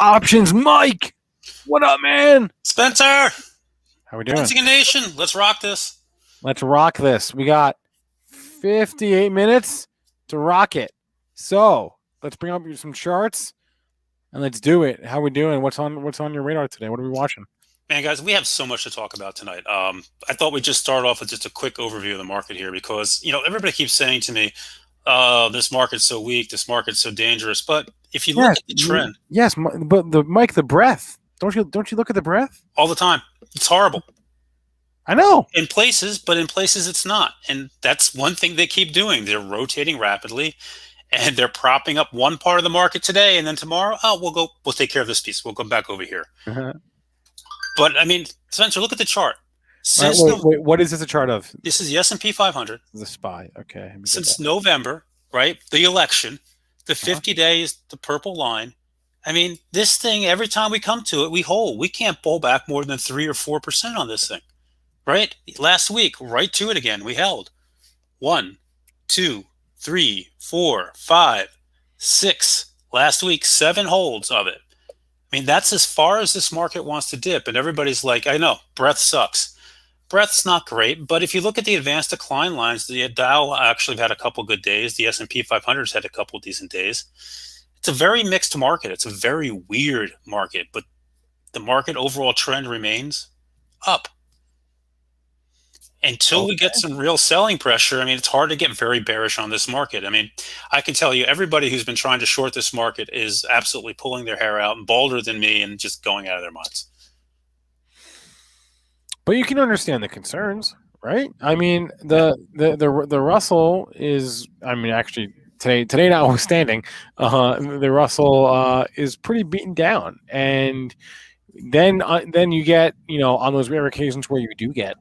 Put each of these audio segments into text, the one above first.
Options, Mike. What up, man? Spencer, How we doing? Benzinga Nation, let's rock this. Let's rock this. We got 58 minutes to rock it. So let's bring up some charts and let's do it. How we doing? What's on your radar today? What are we watching? Man, guys, we have so much to talk about tonight. I thought we'd just start off with just a quick overview of the market here because, everybody keeps saying to me, this market's so weak, this market's so dangerous. But if you look at the trend. Yes, but the breadth. Don't you look at the breadth? All the time. It's horrible. I know. In places, but in places it's not. And that's one thing they keep doing. They're rotating rapidly and they're propping up one part of the market today. And then tomorrow, we'll take care of this piece. We'll come back over here. Uh-huh. But I mean, Spencer, look at the chart. Wait, what is this a chart of? This is the S&P 500. The SPY. Okay. Since November, right? The election, the 50 days, the purple line. I mean, this thing, every time we come to it, we hold. We can't pull back more than 3 or 4% on this thing, right? Last week, right to it again, we held 1, 2, 3, 4, 5, 6. Last week, 7 holds of it. I mean, that's as far as this market wants to dip. And everybody's like, I know, breadth sucks. Breadth's not great. But if you look at the advanced decline lines, the Dow actually had a couple good days. The S&P 500's had a couple decent days. It's a very mixed market. It's a very weird market. But the market overall trend remains up. Until we get some real selling pressure, I mean, it's hard to get very bearish on this market. I mean, I can tell you, everybody who's been trying to short this market is absolutely pulling their hair out and bolder than me and just going out of their minds. But you can understand the concerns, right? I mean, the Russell is, I mean, actually today notwithstanding, the Russell is pretty beaten down, and then you get, on those rare occasions where you do get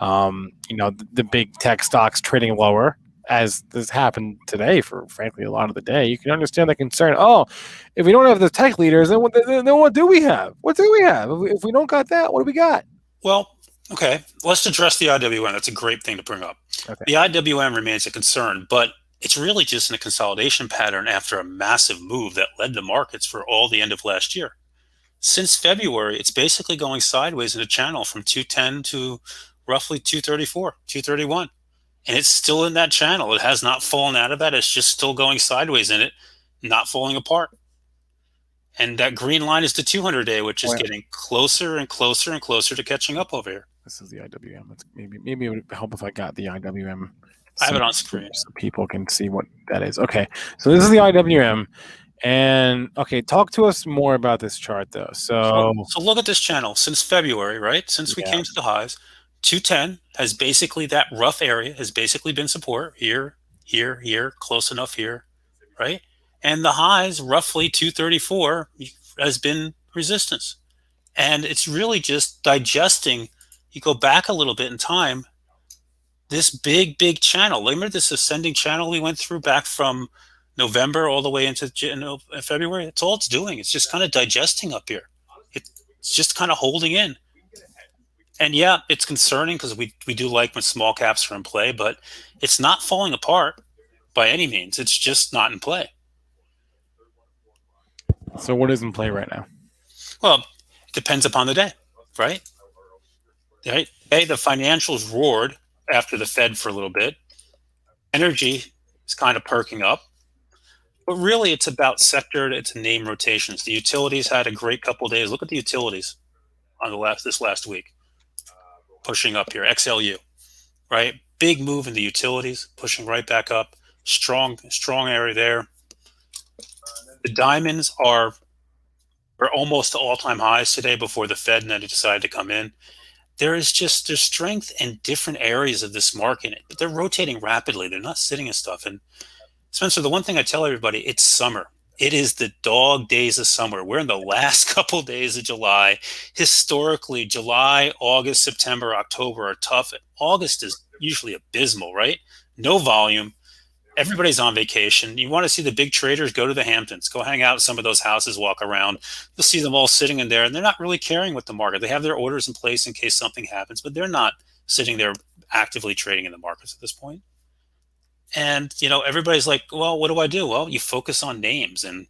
the big tech stocks trading lower, as this happened today for frankly a lot of the day. You can understand the concern. Oh, if we don't have the tech leaders, then what do we have? What do we have? If we don't got that, what do we got? Well, okay, let's address the IWM. That's a great thing to bring up. Okay. The IWM remains a concern, but it's really just in a consolidation pattern after a massive move that led the markets for all the end of last year. Since February, it's basically going sideways in a channel from 210 to roughly 234, 231. And it's still in that channel. It has not fallen out of that. It's just still going sideways in it, not falling apart. And that green line is the 200-day, which is getting closer and closer and closer to catching up over here. This is the IWM. Maybe it would help if I got the IWM. I have it on screen. So people can see what that is. Okay, so this is the IWM. And, okay, talk to us more about this chart, though. So look at this channel. Since February, right? Since we came to the highs, 210 has basically, that rough area has basically been support here, here, here, close enough here, right? And the highs, roughly 234, has been resistance. And it's really just digesting. You go back a little bit in time, this big channel. Remember this ascending channel we went through back from November all the way into February? That's all it's doing. It's just kind of digesting up here. It's just kind of holding in. And yeah, it's concerning because we do like when small caps are in play, but it's not falling apart by any means. It's just not in play. So what is in play right now? Well, it depends upon the day, right? Right? Hey, the financials roared after the Fed for a little bit. Energy is kind of perking up. But really, it's about sector, it's name rotations. The utilities had a great couple of days. Look at the utilities on this last week. Pushing up here, XLU, right? Big move in the utilities, pushing right back up. Strong area there. The diamonds are almost to all-time highs today before the Fed and then it decided to come in. There's strength in different areas of this market, but they're rotating rapidly. They're not sitting in stuff. And Spencer, the one thing I tell everybody, it's summer. It is the dog days of summer. We're in the last couple days of July. Historically, July, August, September, October are tough. August is usually abysmal, right? No volume. Everybody's on vacation. You want to see the big traders, go to the Hamptons. Go hang out in some of those houses, walk around. You'll see them all sitting in there, and they're not really caring with the market. They have their orders in place in case something happens, but they're not sitting there actively trading in the markets at this point. And, everybody's like, well, what do I do? Well, you focus on names and,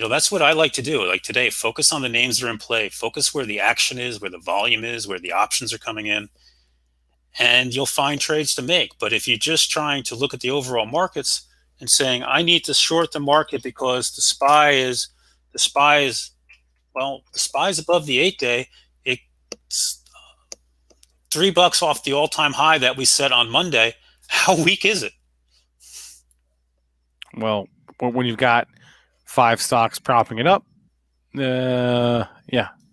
That's what I like to do. Like today, focus on the names that are in play, focus where the action is, where the volume is, where the options are coming in, and you'll find trades to make. But if you're just trying to look at the overall markets and saying, I need to short the market because the SPY is above the 8-day, it's $3 off the all-time high that we set on Monday. How weak is it? Well, when you've got 5 stocks propping it up, yeah,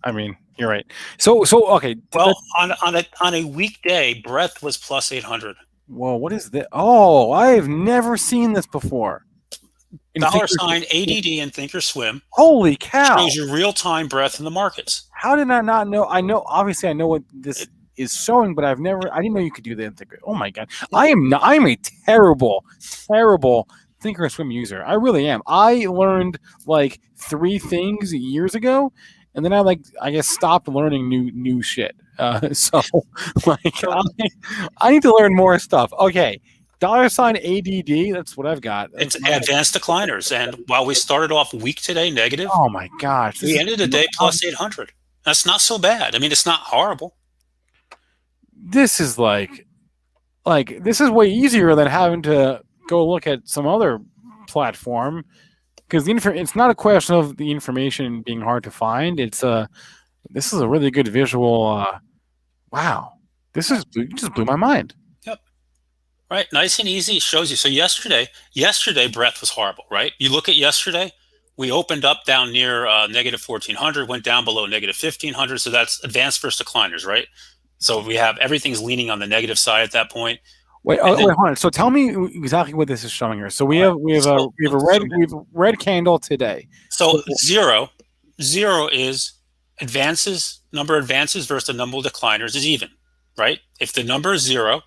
I mean, you're right. So okay. Well, on a weekday, breadth was plus 800. Whoa, what is this? Oh, I have never seen this before. $sign ADD in Thinkorswim. Holy cow! Shows you real-time breadth in the markets. How did I not know? I know, obviously, I know what this is showing, but I didn't know you could do that. Oh my god, I'm a terrible Thinkorswim user. I really am. I learned like 3 things years ago, and then I guess stopped learning new shit. So like I need to learn more stuff. Okay. $ADD, that's what I've got. It's advanced decliners. And while we started off weak today, negative. Oh my gosh. We ended the day plus 800. That's not so bad. I mean, it's not horrible. This is this is way easier than having to go look at some other platform, because it's not a question of the information being hard to find. This is a really good visual. Wow. You just blew my mind. Yep. Right. Nice and easy. It shows you. So yesterday breadth was horrible, right? You look at yesterday, we opened up down near negative 1400, went down below negative 1500. So that's advanced versus decliners, right? So we have everything's leaning on the negative side at that point. Wait, hold on. So tell me exactly what this is showing here. So we have a red candle today. So zero is number of advances versus the number of decliners is even, right? If the number is 0,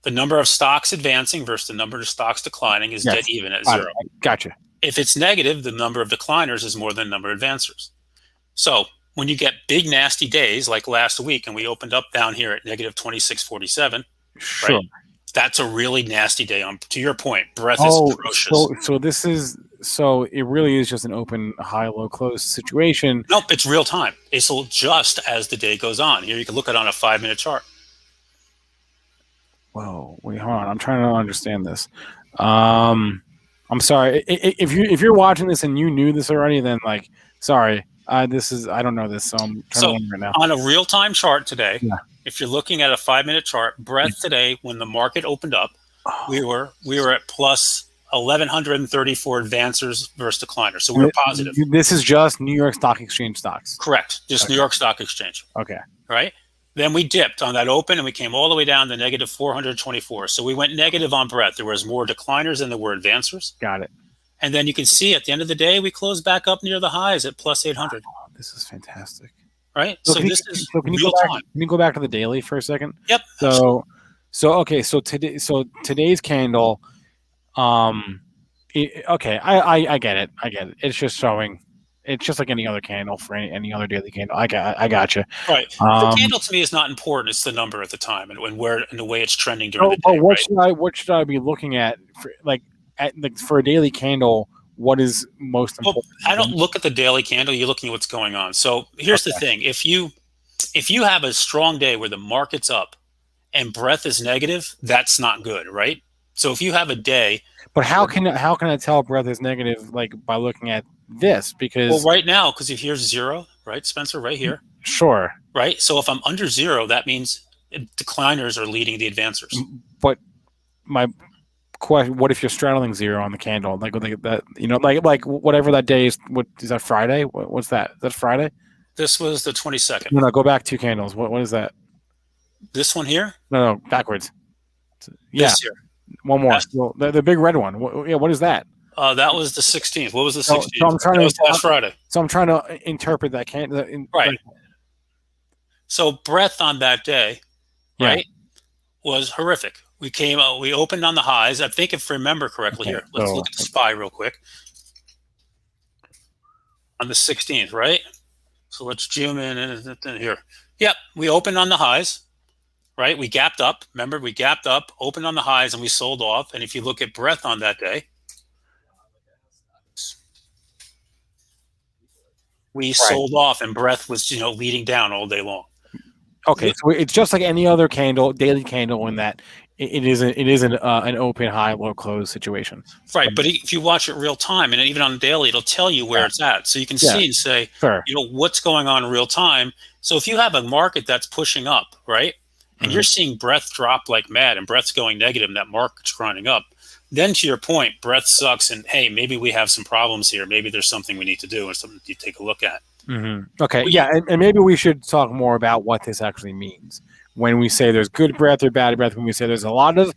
the number of stocks advancing versus the number of stocks declining is dead even at 0. Gotcha. If it's negative, the number of decliners is more than the number of advancers. So when you get big nasty days like last week, and we opened up down here at negative 2647, sure, right? That's a really nasty day. To your point, breadth is atrocious. So it really is just an open high low close situation. Nope, it's real time. It'll adjust as the day goes on. Here you can look at it on a 5-minute chart. Whoa, wait, hold on. I'm trying to understand this. I'm sorry if you're watching this and you knew this already. Then sorry, I don't know this, so I'm trying to learn right now. On a real time chart today, if you're looking at a 5-minute chart, breadth today, when the market opened up, we were at plus 1,134 advancers versus decliners. So we were positive. This is just New York Stock Exchange stocks. Correct. Just New York Stock Exchange. Okay. Right. Then we dipped on that open, and we came all the way down to negative 424. So we went negative on breadth. There was more decliners than there were advancers. Got it. And then you can see at the end of the day, we closed back up near the highs at plus 800. Oh, this is fantastic. Right. So can you go back to the daily for a second? Yep. So okay. So today's candle. Okay. I get it. It's just showing. It's just like any other candle for any other daily candle. I got you. Right. The candle to me is not important. It's the number at the time and the way it's trending during the day. But what should I be looking at for a daily candle? What is most important? I don't look at the daily candle. You're looking at what's going on. So here's the thing: if you have a strong day where the market's up and breadth is negative, that's not good, right? So if you have a day, but how can I tell breadth is negative by looking at this? Because right now, because if here's 0, right, Spencer, right here, sure, right. So if I'm under 0, that means decliners are leading the advancers. But my question: what if you're straddling 0 on the candle? Like that, whatever that day is. What is that? Friday? What's that? Is that Friday? This was the 22nd. No, go back 2 candles. What is that? This one here? No, backwards. Yeah, this here. One more. Well, the big red one. What is that? That was the 16th. What was the 16th? So I'm trying that was last Friday. So I'm trying to interpret that candle. Right. So breadth on that day, right, was horrific. We opened on the highs. I think if I remember correctly here. Let's look at the SPY real quick. On the 16th, right? So let's zoom in here. Yep, we opened on the highs, right? We gapped up. Remember, we gapped up, opened on the highs, and we sold off. And if you look at breadth on that day, we Right. sold off, and breath was leading down all day long. Okay, so it's just like any other candle, daily candle, in that it isn't an open, high, low, close situation. Right, but if you watch it real time, and even on the daily, it'll tell you where Yeah, it's at, so you can yeah, see and say, fair. what's going on in real time. So if you have a market that's pushing up, right, and Hmm. you're seeing breath drop like mad, and breath's going negative, and that market's grinding up, then to your point, breath sucks, and hey, maybe we have some problems here. Maybe there's something we need to do, and something you take a look at. Okay, We, yeah, and maybe we should talk more about what this actually means when we say there's good breath or bad breath. When we say there's a lot of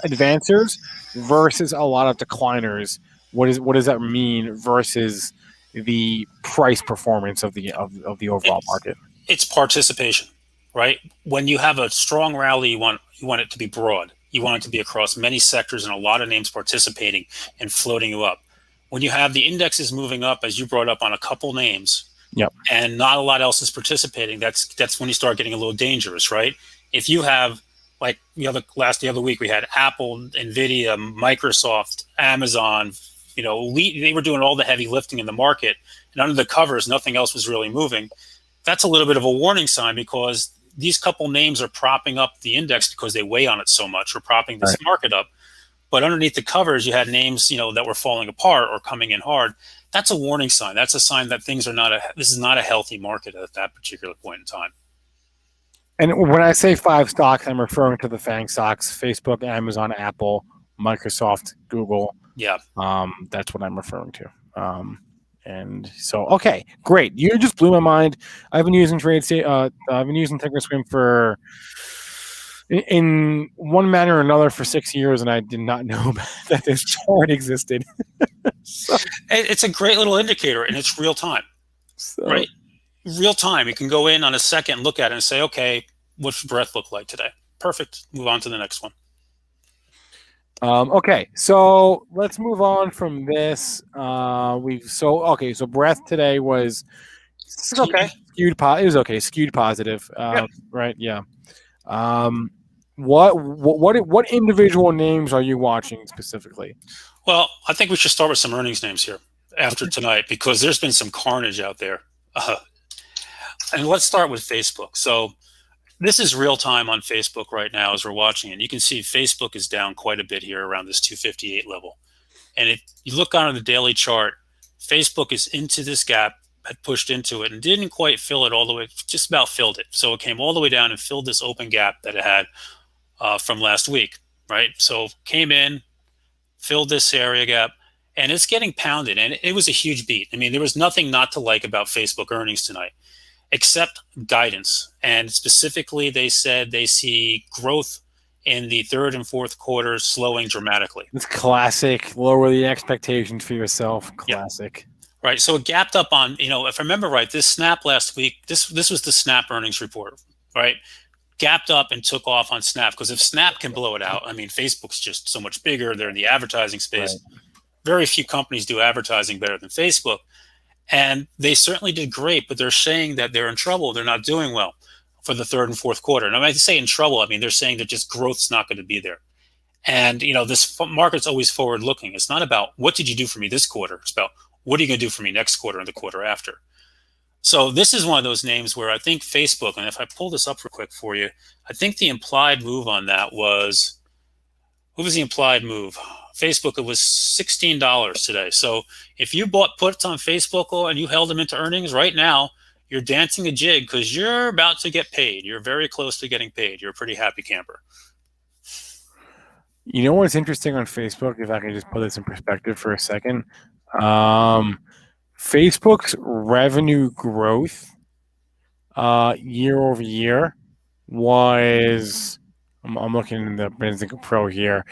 advancers versus a lot of decliners, what does that mean versus the price performance of the overall it's market? it's participation, right? When you have a strong rally, you want it to be broad. You want it to be across many sectors and a lot of names participating and floating you up. When you have the indexes moving up, as you brought up on a couple names, Yep. and not a lot else is participating, that's when you start getting a little dangerous, right? If you have, like the other week, we had Apple, Nvidia, Microsoft, Amazon. They were doing all the heavy lifting in the market, and under the covers, nothing else was really moving. That's a little bit of a warning sign, because these couple names are propping up the index because they weigh on it so much, or propping this Right. market up. But underneath the covers, you had names, that were falling apart or coming in hard. That's a warning sign. That's a sign that this is not a healthy market at that particular point in time. And when I say five stocks, I'm referring to the FANG stocks: Facebook, Amazon, Apple, Microsoft, Google. Yeah. That's what I'm referring to. And so, okay, great. You just blew my mind. I've been using I've been using Thinkorswim for in one manner or another for 6 years, and I did not know that this chart existed. so, It's a great little indicator, and it's real time, so right? Real time. You can go in on a second, look at it, and say, okay, what's breath look like today? Perfect. Move on to the next one. Okay, so let's move on from this. So breath today was okay. It was okay. Skewed positive. Yeah. Right. Yeah. Um, what individual names are you watching specifically? Well, I think we should start with some earnings names here after Okay. tonight, because there's been some carnage out there. And let's start with Facebook. So this is real time on Facebook right now as we're watching it. You can see Facebook is down quite a bit here around this 258 level. And if you look on the daily chart, Facebook is into this gap, had pushed into it, and didn't quite fill it all the way, just about filled it. So it came all the way down and filled this open gap that it had from last week, right? So came in, filled this area gap, and it's getting pounded. And it was a huge beat. I mean, there was nothing not to like about Facebook earnings tonight, except guidance. And specifically, they said they see growth in the third and fourth quarters slowing dramatically. It's classic. Lower the expectations for yourself. Yeah. Classic. Right. So it gapped up on, if I remember right, this Snap last week, this was the Snap earnings report, right? Gapped up and took off on Snap, because if Snap can blow it out, I mean, Facebook's just so much bigger. They're in the advertising space. Right. Very few companies do advertising better than Facebook. And they certainly did great, but they're saying that they're in trouble. They're not doing well for the third and fourth quarter. And when I say in trouble, I mean, they're saying that just growth's not going to be there. And, this market's always forward looking. It's not about what did you do for me this quarter? It's about what are you going to do for me next quarter and the quarter after? So this is one of those names where I think Facebook, and if I pull this up real quick for you, I think the implied move on that was, what was the implied move? Facebook, it was $16 today. So if you bought puts on Facebook and you held them into earnings right now, you're dancing a jig, because you're about to get paid. You're very close to getting paid. You're a pretty happy camper. You know what's interesting on Facebook? If I can just put this in perspective for a second, Facebook's revenue growth year over year was. I'm looking in the Benzinga Pro here.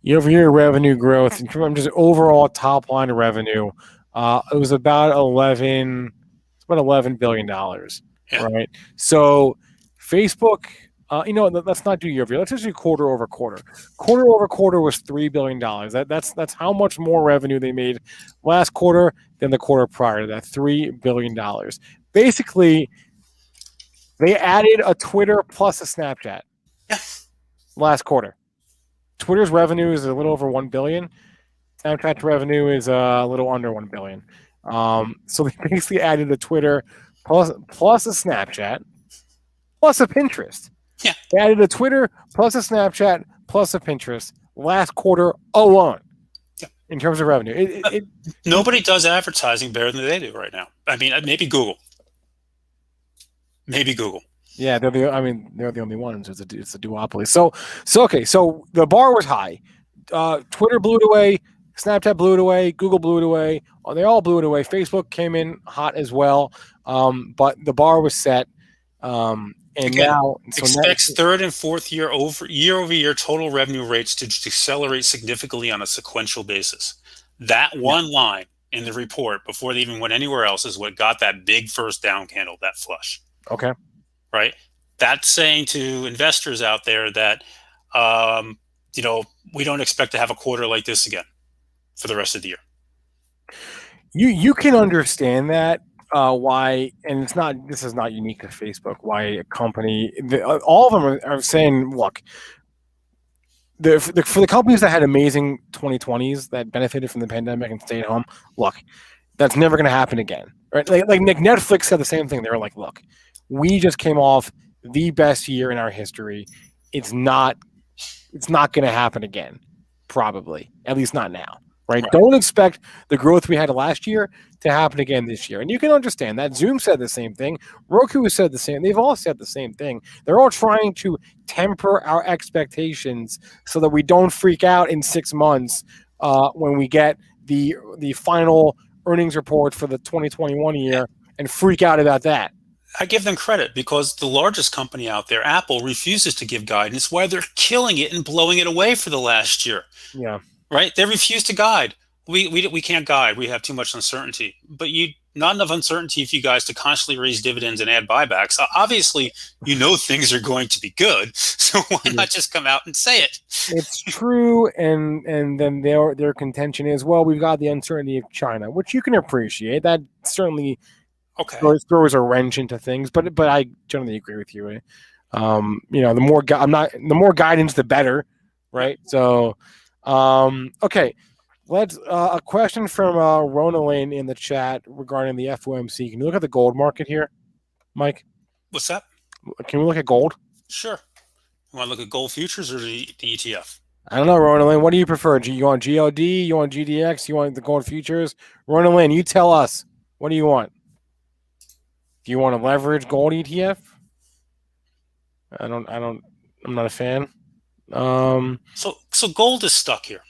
Year over year revenue growth, in terms of just overall top line revenue, it was about 11. It's about $11 billion, Yeah. right? So Facebook. Let's not do year over year. Let's just do quarter over quarter. Quarter over quarter was $3 billion. That's how much more revenue they made last quarter than the quarter prior to that. $3 billion. Basically, they added a Twitter plus a Snapchat Yeah. last quarter. Twitter's revenue is a little over $1 billion. Snapchat's revenue is a little under $1 billion. So they basically added a Twitter plus a Snapchat plus a Pinterest. Yeah. They added a Twitter plus a Snapchat plus a Pinterest last quarter alone. Yeah. In terms of revenue. Nobody does advertising better than they do right now. I mean, maybe Google. Maybe Google. Yeah, they're the only ones. It's a duopoly. So okay. So the bar was high. Twitter blew it away. Snapchat blew it away. Google blew it away. They all blew it away. Facebook came in hot as well. But the bar was set. And again, now expects third and fourth year over year total revenue rates to accelerate significantly on a sequential basis. That one line in the report before they even went anywhere else is what got that big first down candle, that flush. Okay. Right. That's saying to investors out there that, we don't expect to have a quarter like this again for the rest of the year. You can understand that. Why, and this is not unique to Facebook, why a company, all of them are saying, look, for the companies that had amazing 2020s that benefited from the pandemic and stayed home, look, that's never going to happen again. Right? Like Netflix said the same thing. They were like, look, we just came off the best year in our history. It's not going to happen again, probably, at least not now. Right? Don't expect the growth we had last year to happen again this year. And you can understand that. Zoom said the same thing. Roku has said the same. They've all said the same thing. They're all trying to temper our expectations so that we don't freak out in 6 months when we get the final earnings report for the 2021 year and freak out about that. I give them credit because the largest company out there, Apple, refuses to give guidance while they're killing it and blowing it away for the last year. Yeah. Right? They refuse to guide. We can't guide. We have too much uncertainty. But not enough uncertainty for you guys to constantly raise dividends and add buybacks. Obviously, things are going to be good. So why not just come out and say it? It's true. And then their contention is, well, we've got the uncertainty of China, which you can appreciate. That certainly throws a wrench into things. But I generally agree with you. The more guidance, the better. Right. So. Okay, let's a question from Rona Lane in the chat regarding the FOMC. Can you look at the gold market here, Mike? What's that? Can we look at gold? Sure. You want to look at gold futures or the ETF? I don't know, Rona Lane. What do you prefer? You want GOD? You want GDX? You want the gold futures? Rona Lane, you tell us. What do you want? Do you want a leverage gold ETF? I'm not a fan. So gold is stuck here.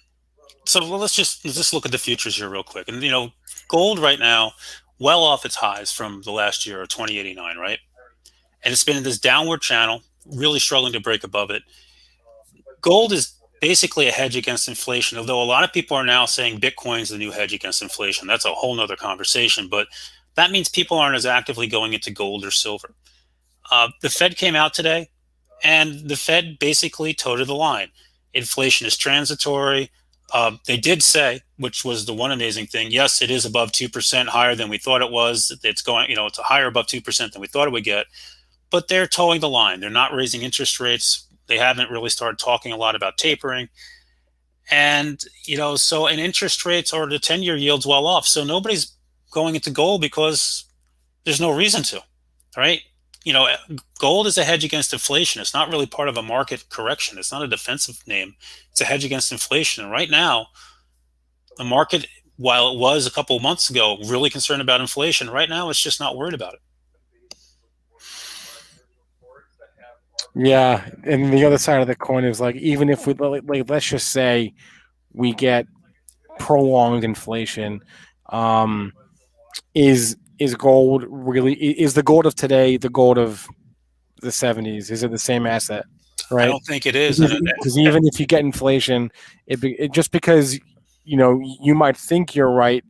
So let's just look at the futures here real quick. And gold right now, well off its highs from the last year, or 2089, right? And it's been in this downward channel, really struggling to break above it. Gold is basically a hedge against inflation, although a lot of people are now saying Bitcoin's the new hedge against inflation. That's a whole nother conversation, but that means people aren't as actively going into gold or silver. The Fed came out today, and the Fed basically toed the line. Inflation is transitory. They did say, which was the one amazing thing, yes, it is above 2% higher than we thought it was. It's going, it's higher above 2% than we thought it would get. But they're towing the line. They're not raising interest rates. They haven't really started talking a lot about tapering. And, so in interest rates or the 10-year yields well off. So nobody's going into gold because there's no reason to, right? Gold is a hedge against inflation. It's not really part of a market correction. It's not a defensive name. It's a hedge against inflation. And right now, the market, while it was a couple of months ago really concerned about inflation, right now it's just not worried about it. Yeah, and the other side of the coin is like, even if we let's just say we get prolonged inflation, is gold really, is the gold of today the gold of the 70s? Is it the same asset? Right? I don't think it is. Because even if you get inflation, it just because you might think you're right,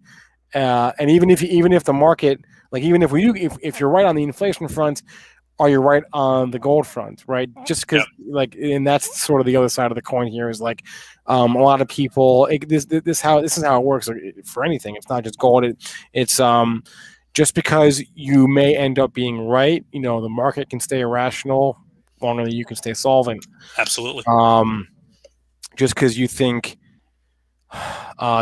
and even if the market, like, even if you're right on the inflation front, are you right on the gold front? Right? Just because and that's sort of the other side of the coin here is like, a lot of people, this is how it works for anything. It's not just gold. It's just because you may end up being right, the market can stay irrational longer than you can stay solvent. Absolutely. Just because you think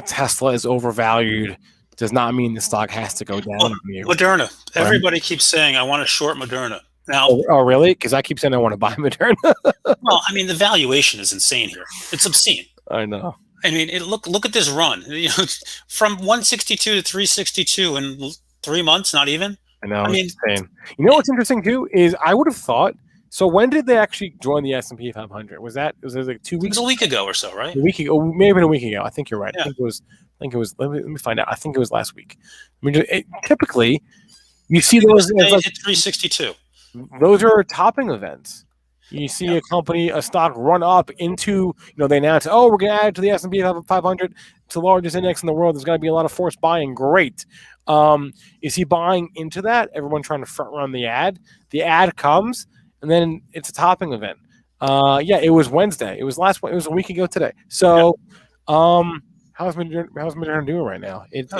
Tesla is overvalued does not mean the stock has to go down Well, on you. Moderna. Right? Everybody keeps saying I want to short Moderna. Now, Oh, really? Because I keep saying I want to buy Moderna. well, I mean, the valuation is insane here. It's obscene. I know. I mean, look at this run. From 162 to 362 in 3 months, not even. I know. I mean, it's insane. You know what's interesting too is I would have thought. So when did they actually join the S&P 500? Was it like 2 it weeks? was a week ago or so, right? A week ago, maybe a week ago. I think you're right. Yeah. I think it was. Let me find out. I think it was last week. I mean, typically you see those as like hit 362. those are topping events. You see a stock run up into, they announce, oh, we're going to add it to the S&P 500. It's the largest index in the world. There's going to be a lot of forced buying. Great. You see buying into that, everyone trying to front run the ad. The ad comes, and then it's a topping event. It was Wednesday. It was a week ago today. So, how's Moderna doing right now? It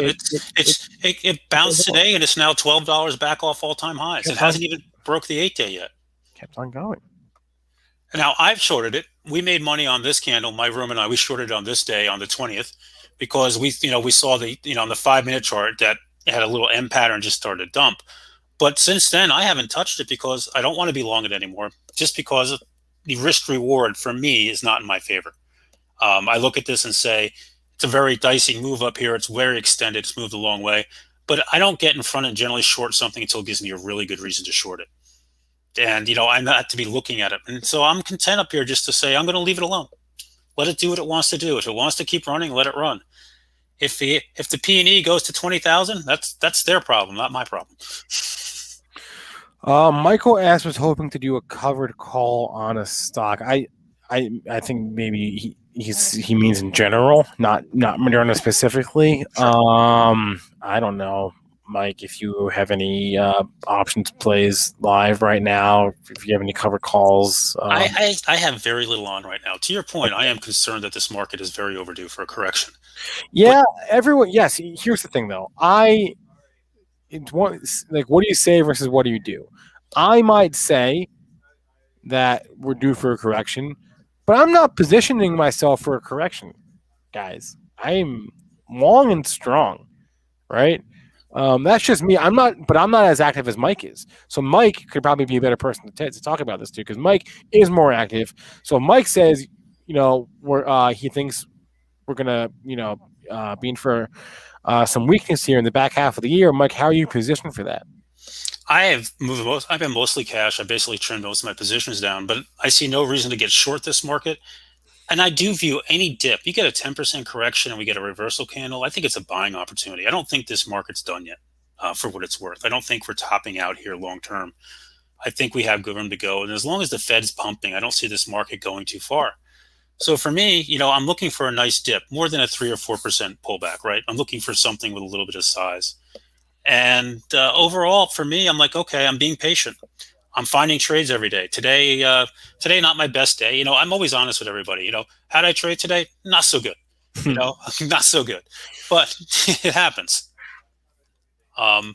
bounced today, and it's now $12 back off all-time highs. It hasn't even broke the 8-day yet. Kept on going. Now, I've shorted it. We made money on this candle. My room and I, we shorted it on this day, on the 20th, because we saw the, on the 5-minute chart that it had a little M pattern, just started to dump. But since then, I haven't touched it because I don't want to be long it anymore, just because the risk reward for me is not in my favor. I look at this and say, it's a very dicey move up here. It's very extended. It's moved a long way. But I don't get in front and generally short something until it gives me a really good reason to short it. And, I'm not to be looking at it. And so I'm content up here just to say, I'm going to leave it alone. Let it do what it wants to do. If it wants to keep running, let it run. If the P&E goes to 20,000, that's their problem, not my problem. Michael S. was hoping to do a covered call on a stock. I think maybe he means in general, not Moderna specifically. I don't know, Mike, if you have any options plays live right now, if you have any covered calls. I have very little on right now. To your point, I am concerned that this market is very overdue for a correction. Yeah, everyone. Yes. Here's the thing, though. What do you say versus what do you do? I might say that we're due for a correction, but I'm not positioning myself for a correction, guys. I'm long and strong, right? That's just me. I'm not as active as Mike is. So Mike could probably be a better person to talk about this too, because Mike is more active. So Mike says, he thinks we're gonna, be in for some weakness here in the back half of the year. Mike, how are you positioned for that? I've been mostly cash. I basically trimmed most of my positions down, but I see no reason to get short this market. And I do view any dip, you get a 10% correction and we get a reversal candle, I think it's a buying opportunity. I don't think this market's done yet, for what it's worth. I don't think we're topping out here long term. I think we have good room to go. And as long as the Fed's pumping, I don't see this market going too far. So for me, I'm looking for a nice dip, more than a 3 or 4% pullback, right? I'm looking for something with a little bit of size. And overall, for me, I'm like, okay, I'm being patient. I'm finding trades every day. Today, not my best day. I'm always honest with everybody. How did I trade today? Not so good. Not so good. But it happens. To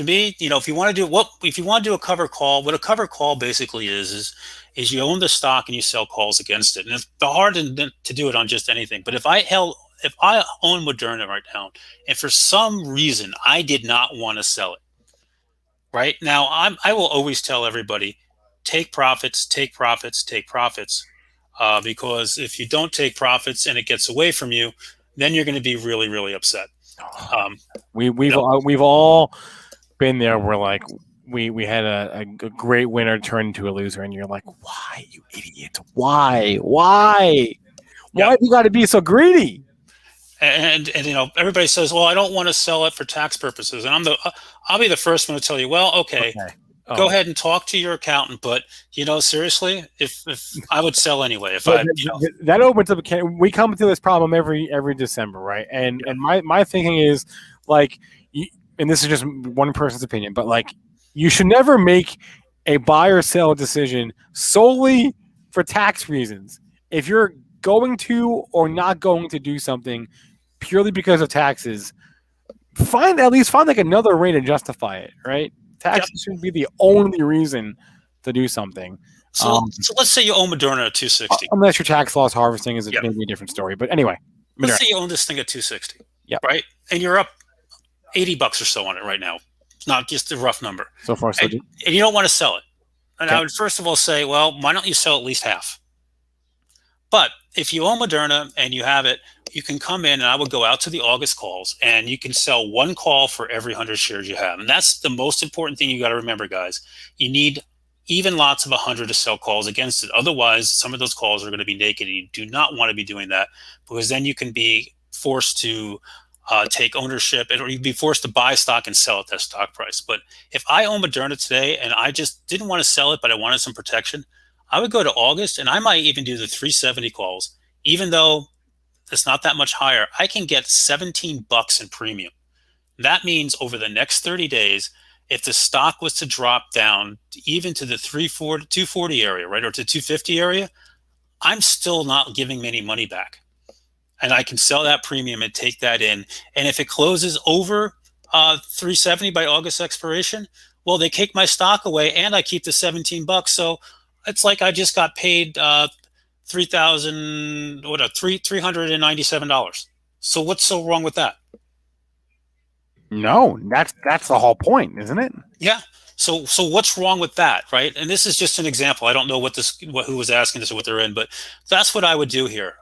me, if you want to do a cover call, what a cover call basically is you own the stock and you sell calls against it. And it's hard to do it on just anything. But if I own Moderna right now, and for some reason I did not want to sell it, right now, I will always tell everybody, take profits, because if you don't take profits and it gets away from you, then you're going to be really, really upset. We've all been there. We're like, we had a great winner turn into a loser, and you're like, why, you idiot? Why have you got to be so greedy? And everybody says, well, I don't want to sell it for tax purposes. And I'll be the first one to tell you, well, okay. Go ahead and talk to your accountant. But, seriously, if I would sell anyway. That opens up we come to this problem every December, right? And my thinking is, like, and this is just one person's opinion, but, like, you should never make a buy or sell decision solely for tax reasons. If you're going to or not going to do something purely because of taxes, find like another way to justify it, right? Taxes shouldn't be the only reason to do something. So let's say you own Moderna at 260. Unless your tax loss harvesting is maybe a different story. But anyway. Let's say you own this thing at 260. Yep. right? And you're up $80 or so on it right now. It's not just a rough number. So far, so good. And you don't want to sell it. And Okay. I would first of all say, well, why don't you sell at least half? But if you own Moderna and you have it, you can come in and I would go out to the August calls and you can sell one call for every 100 shares you have. And that's the most important thing you got to remember, guys. You need even lots of 100 to sell calls against it. Otherwise, some of those calls are going to be naked. And you do not want to be doing that because then you can be forced to take ownership or you'd be forced to buy stock and sell at that stock price. But if I own Moderna today and I just didn't want to sell it, but I wanted some protection, I would go to August and I might even do the 370 calls, even though it's not that much higher. I can get $17 in premium. That means over the next 30 days, if the stock was to drop down even to the 240 area, right, or to 250 area, I'm still not giving me any money back. And I can sell that premium and take that in. And if it closes over 370 by August expiration, well, they kick my stock away and I keep the $17. So it's like I just got paid $397. So what's so wrong with that? No, that's the whole point, isn't it? Yeah. So what's wrong with that, right? And this is just an example. I don't know who was asking this or what they're in, but that's what I would do here.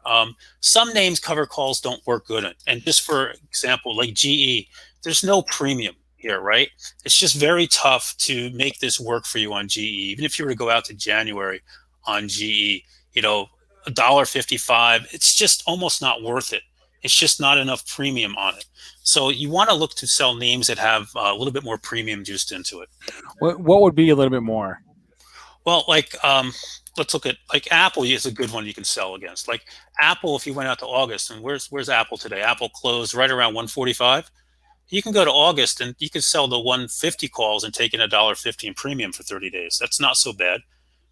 Some names cover calls don't work good, and just for example, like GE, there's no premium here, right? It's just very tough to make this work for you on GE. Even if you were to go out to January on GE, $1.55, it's just almost not worth it. It's just not enough premium on it. So you want to look to sell names that have a little bit more premium juiced into it. What would be a little bit more? Well, like let's look at like Apple is a good one you can sell against. Like Apple, if you went out to August, and where's Apple today? Apple closed right around 145. You can go to August and you can sell the 150 calls and take in $1.50 in premium for 30 days. That's not so bad.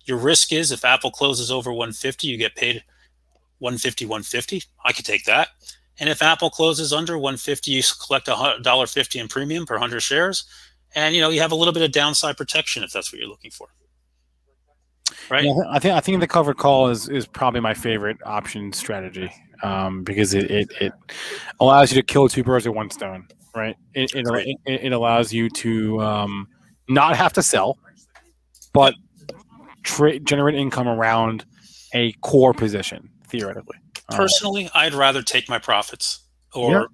Your risk is if Apple closes over 150, you get paid 150, 150. I could take that. And if Apple closes under 150, you collect $1.50 in premium per 100 shares. And, you have a little bit of downside protection if that's what you're looking for. Right? Yeah, I think the covered call is probably my favorite option strategy because it allows you to kill two birds with one stone, right? It allows you to not have to sell, but generate income around a core position, theoretically. Personally, I'd rather take my profits or,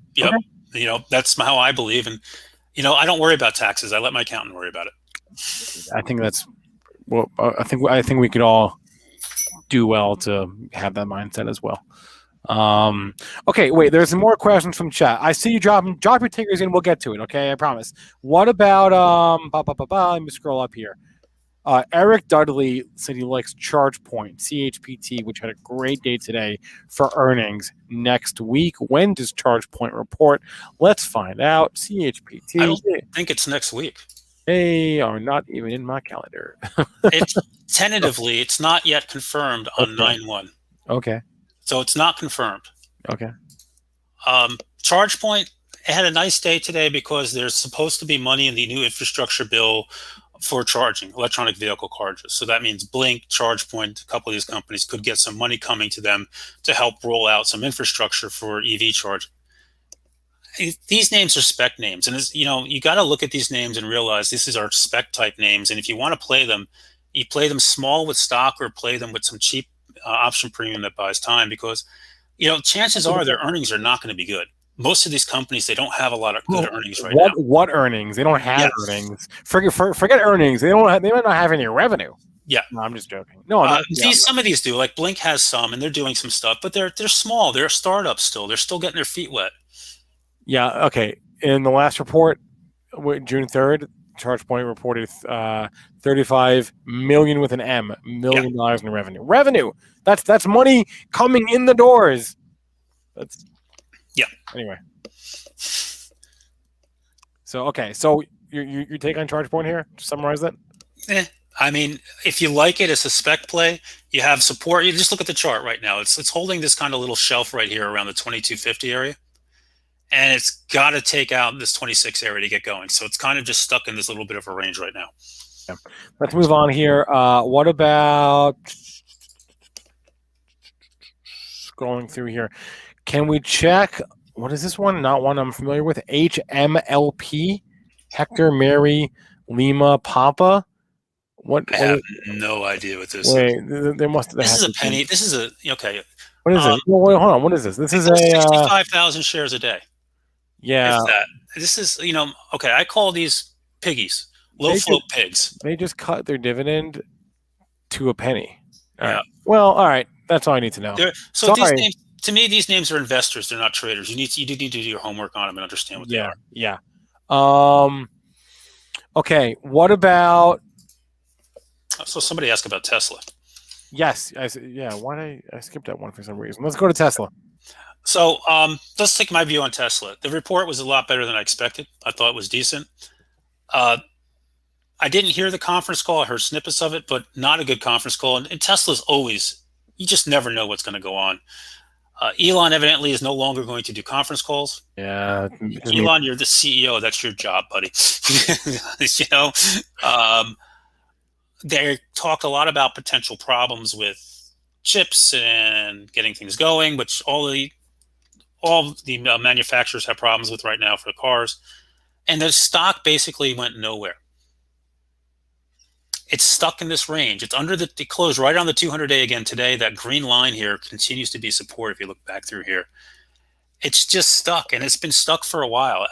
that's how I believe. And, I don't worry about taxes. I let my accountant worry about it. I think that's I think we could all do well to have that mindset as well. Okay, wait. There's some more questions from chat. I see you drop your takers in. We'll get to it. Okay, I promise. What about let me scroll up here. Eric Dudley said he likes ChargePoint, CHPT, which had a great day today for earnings next week. When does ChargePoint report? Let's find out. CHPT. I don't think it's next week. They are not even in my calendar. It's tentatively, it's not yet confirmed on 9/1. Okay. So it's not confirmed. Okay. ChargePoint had a nice day today because there's supposed to be money in the new infrastructure bill for charging electronic vehicle chargers. So that means Blink, ChargePoint, a couple of these companies could get some money coming to them to help roll out some infrastructure for EV charging. These names are spec names, and you got to look at these names and realize these are spec type names. And if you want to play them, you play them small with stock or play them with some cheap option premium that buys time because chances are their earnings are not going to be good. Most of these companies, they don't have a lot of good earnings right now. What earnings? They don't have earnings. Forget earnings. They might not have any revenue. Yeah, no, I'm just joking. No, some of these do. Like Blink has some, and they're doing some stuff, but they're small. They're startups still. They're still getting their feet wet. Yeah. Okay. In the last report, June 3rd, ChargePoint reported $35 million with an M, $1 million in revenue. Revenue. That's money coming in the doors. Anyway. So your take on ChargePoint here? To summarize that. I mean, if you like it, it's a spec play. You have support. You just look at the chart right now. It's holding this kind of little shelf right here around the 2250 area. And it's got to take out this 26 area to get going. So it's kind of just stuck in this little bit of a range right now. Yeah. Let's move on here. What about scrolling through here? Can we check what is this one? Not one I'm familiar with. HMLP, Hector Mary Lima Papa. I What have is, no idea what this is. wait, there must there This has is a to be. penny. This is a okay. What is Um, it? No, wait, hold on. What is this? This it is does a 65,000 shares a day, if yeah. that. This is okay. I call these piggies, low They float just pigs. they just cut their dividend to a penny. All Yeah. right. Well, all right. That's all I need to know. So these Sorry. names, to me, these names are investors. They're not traders. You do need to do your homework on them and understand what they Yeah, are. yeah. Um. Okay. What about? So somebody asked about Tesla. Yes. Yeah. Why did I skipped that one for some reason? Let's go to Tesla. So let's take my view on Tesla. The report was a lot better than I expected. I thought it was decent. Uh, I didn't hear the conference call. I heard snippets of it, but not a good conference call. And Tesla's always, you just never know what's going to go on. Elon evidently is no longer going to do conference calls. Yeah. Elon, you're the CEO. That's your job, buddy. you know, um, they talked a lot about potential problems with chips and getting things going, which all the manufacturers have problems with right now for cars. And the stock basically went nowhere. It's stuck in this range. It's it closed right on the 200-day again today. That green line here continues to be support if you look back through here. It's just stuck, and it's been stuck for a while.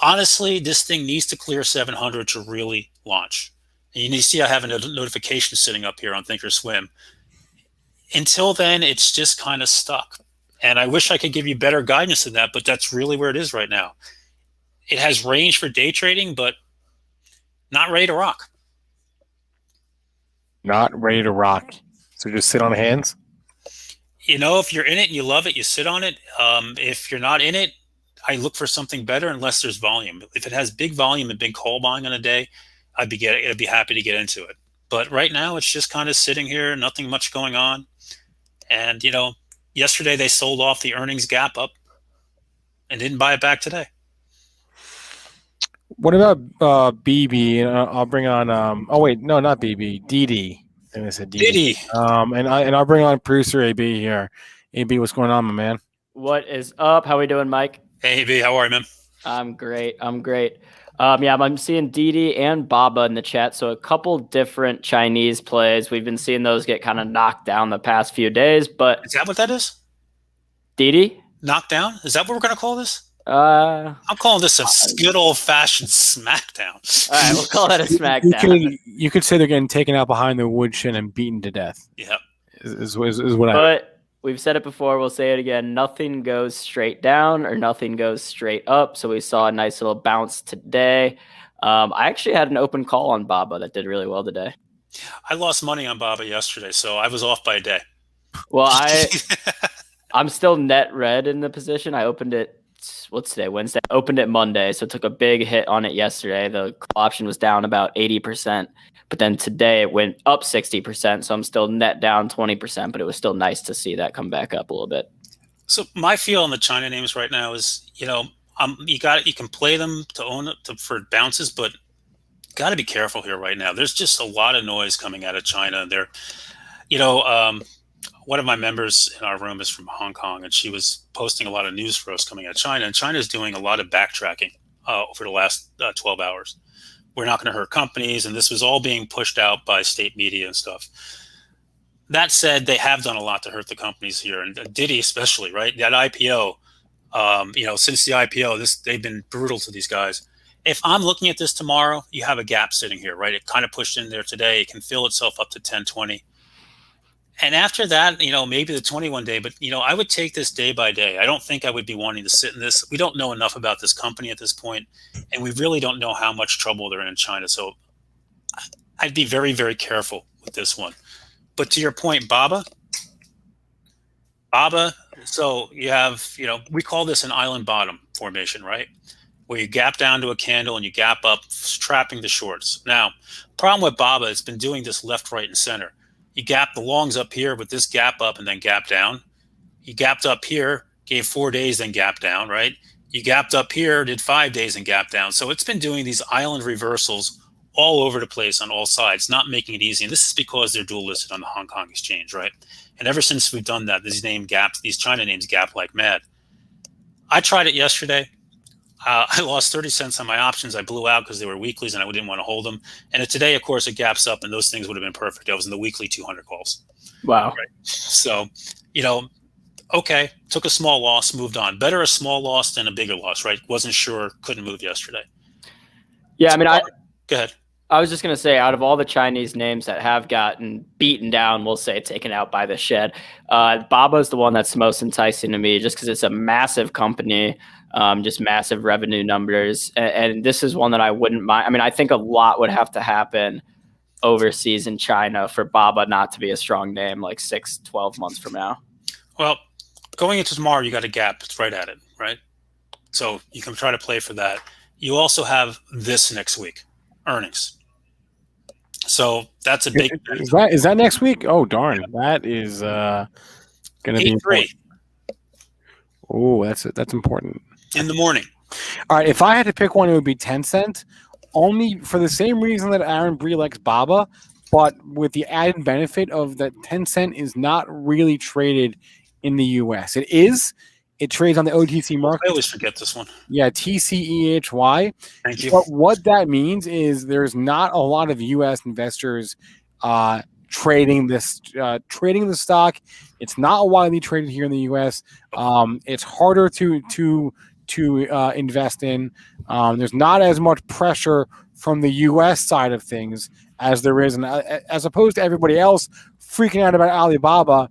Honestly, this thing needs to clear 700 to really launch. And you see I have a notification sitting up here on Thinkorswim. Until then, it's just kind of stuck. And I wish I could give you better guidance than that, but that's really where it is right now. It has range for day trading, but not ready to rock. Not ready to rock. So just sit on hands. If you're in it and you love it, you sit on it. If you're not in it, I look for something better unless there's volume. If it has big volume and big call buying on a day, I'd be happy to get into it. But right now, it's just kind of sitting here, nothing much going on. And yesterday they sold off the earnings gap up and didn't buy it back today. What about BB? I'll bring on. Oh wait, no, not BB. DD. I think I said DD. Diddy. And I'll bring on producer AB here. AB, what's going on, my man? What is up? How we doing, Mike? Hey, B, how are you, man? I'm great. Yeah, I'm seeing Didi and Baba in the chat. So a couple different Chinese plays. We've been seeing those get kind of knocked down the past few days. But is that what that is? Didi? Knocked down? Is that what we're going to call this? I'm calling this a good old-fashioned smackdown. All right, we'll call that a smackdown. You could say they're getting taken out behind the woodshed and beaten to death. Yeah. Is what I. But we've said it before. We'll say it again. Nothing goes straight down or nothing goes straight up. So we saw a nice little bounce today. I actually had an open call on Baba that did really well today. I lost money on Baba yesterday, so I was off by a day. Well, I'm still net red in the position. I opened it. What's today? Wednesday. I opened it Monday, so it took a big hit on it yesterday. The call option was down about 80%, but then today it went up 60%. So I'm still net down 20%, but it was still nice to see that come back up a little bit. So my feel on the China names right now is, you can play them to own it for bounces, but got to be careful here right now. There's just a lot of noise coming out of China. There, one of my members in our room is from Hong Kong, and she was posting a lot of news for us coming out of China. And China is doing a lot of backtracking over the last 12 hours. We're not going to hurt companies, and this was all being pushed out by state media and stuff. That said, they have done a lot to hurt the companies here, and Diddy especially, right? That IPO, since the IPO, they've been brutal to these guys. If I'm looking at this tomorrow, you have a gap sitting here, right? It kind of pushed in there today. It can fill itself up to 1020. And after that, maybe the 21-day, but, I would take this day by day. I don't think I would be wanting to sit in this. We don't know enough about this company at this point, and we really don't know how much trouble they're in China. So I'd be very, very careful with this one. But to your point, Baba, so you have, we call this an island bottom formation, right? Where you gap down to a candle and you gap up, trapping the shorts. Now, problem with Baba, it's been doing this left, right, and center. You gap the longs up here with this gap up and then gap down. You gapped up here, gave 4 days, then gap down, right? You gapped up here, did 5 days and gap down. So it's been doing these island reversals all over the place on all sides, not making it easy. And this is because they're dual listed on the Hong Kong exchange, right? And ever since we've done that, these China names gap like mad. I tried it yesterday. I lost 30 cents on my options. I blew out because they were weeklies and I didn't want to hold them. And today, of course, it gaps up and those things would have been perfect. I was in the weekly 200 calls. Wow. Right? So, okay, took a small loss, moved on. Better a small loss than a bigger loss, right? Wasn't sure, couldn't move yesterday. Yeah, I mean, go ahead. I was just going to say, out of all the Chinese names that have gotten beaten down, we'll say taken out by the shed, Baba is the one that's most enticing to me just because it's a massive company, just massive revenue numbers. And this is one that I wouldn't mind. I mean, I think a lot would have to happen overseas in China for Baba not to be a strong name like 6-12 months from now. Well, going into tomorrow, you got a gap. It's right at it, right? So you can try to play for that. You also have this next week, earnings. So that's a big. Is that next week? Oh darn, that is going to be important. Oh, that's important. In the morning. All right, if I had to pick one, it would be Tencent, only for the same reason that Aaron Bree likes Baba, but with the added benefit of that Tencent is not really traded in the U.S. It trades on the OTC market. I always forget this one. Yeah, TCEHY. Thank you. But what that means is there's not a lot of U.S. investors trading the stock. It's not widely traded here in the U.S. It's harder to invest in. There's not as much pressure from the U.S. side of things as there is, as opposed to everybody else freaking out about Alibaba.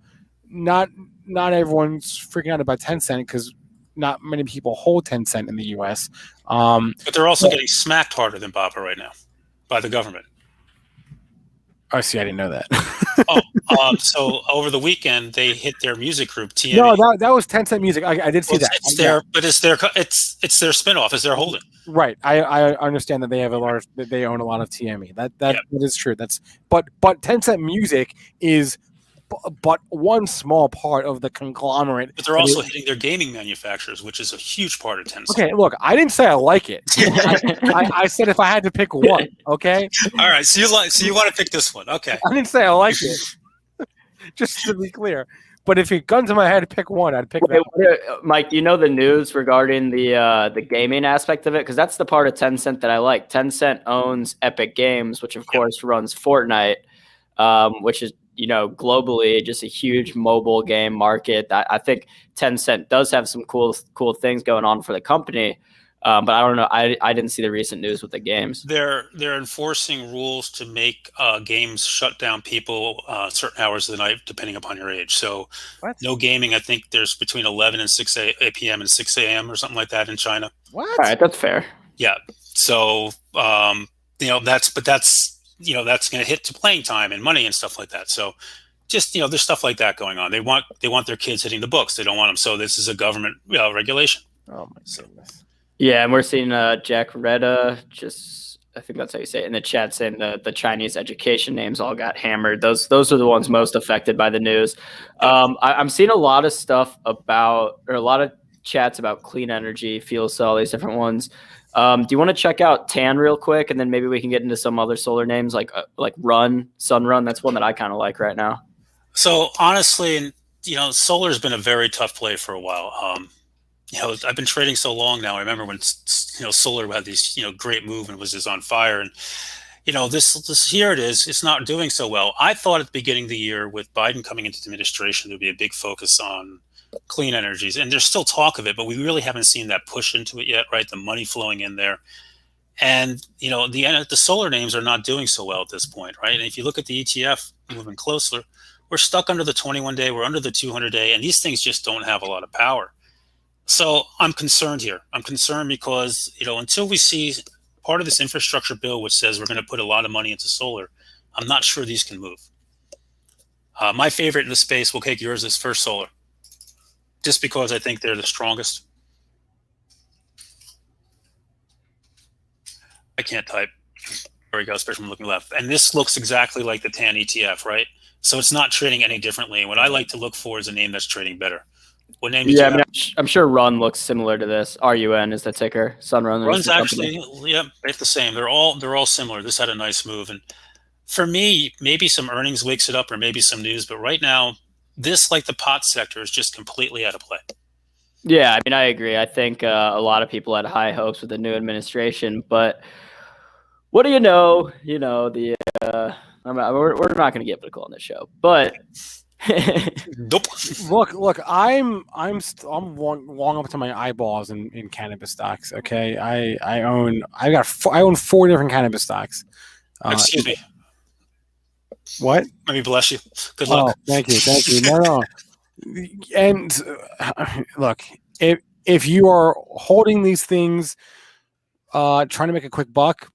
Not everyone's freaking out about Tencent because not many people hold Tencent in the U.S. But they're also getting smacked harder than Baba right now by the government. I see. I didn't know that. So over the weekend they hit their music group TME. No, that was Tencent Music. I did see that. It's their spinoff. It's their holding. Right. I understand that they have they own a lot of TME. That is true. But Tencent Music is but one small part of the conglomerate. But they're also hitting their gaming manufacturers, which is a huge part of Tencent. Okay, look, I didn't say I like it. I said if I had to pick one. Okay. All right. So you want to pick this one? Okay. I didn't say I like it. Just to be clear. But if it guns in my head to pick one, I'd pick that. Mike, you know the news regarding the gaming aspect of it? Because that's the part of Tencent that I like. Tencent owns Epic Games, which of course runs Fortnite, which is globally just a huge mobile game market. I think Tencent does have some cool things going on for the company. But I don't know. I didn't see the recent news with the games. They're enforcing rules to make games shut down people certain hours of the night, depending upon your age. So no gaming. I think there's between 11 and 6 p.m. and 6 a.m. or something like that in China. What? All right, that's fair. Yeah. So that's going to hit to playing time and money and stuff like that. So just there's stuff like that going on. They want their kids hitting the books. They don't want them. So this is a government regulation. Oh my goodness. Yeah, and we're seeing Jack Reda, I think that's how you say it, in the chat saying the Chinese education names all got hammered. Those are the ones most affected by the news. I'm seeing a lot of stuff a lot of chats about clean energy, fuel cell, these different ones. Do you want to check out TAN real quick, and then maybe we can get into some other solar names like Sunrun? That's one that I kind of like right now. So honestly, solar's been a very tough play for a while. I've been trading so long now. I remember when solar had these great move and was just on fire, and this here it is. It's not doing so well. I thought at the beginning of the year with Biden coming into the administration, there'd be a big focus on clean energies, and there's still talk of it, but we really haven't seen that push into it yet. Right, the money flowing in there, and the solar names are not doing so well at this point. Right, and if you look at the ETF moving closer, we're stuck under the 21-day. We're under the 200-day, and these things just don't have a lot of power. So I'm concerned here. I'm concerned because, until we see part of this infrastructure bill, which says we're going to put a lot of money into solar, I'm not sure these can move. My favorite in the space, we'll take yours, is First Solar, just because I think they're the strongest. I can't type. There we go, especially when looking left. And this looks exactly like the TAN ETF, right? So it's not trading any differently. What I like to look for is a name that's trading better. What name did you have? I'm sure Run looks similar to this. RUN is the ticker. Sunrun. Run's actually, they're the same. They're all similar. This had a nice move, and for me, maybe some earnings wakes it up, or maybe some news. But right now, this, like the pot sector, is just completely out of play. Yeah, I mean, I agree. I think a lot of people had high hopes with the new administration, but what do you know? You know, we're not going to get political on this show, but Nope. Look, I'm long up to my eyeballs in cannabis stocks. Okay, I own four different cannabis stocks. Excuse me. What? Let me bless you. Good Oh, luck. thank you. No. And look, if you are holding these things, trying to make a quick buck,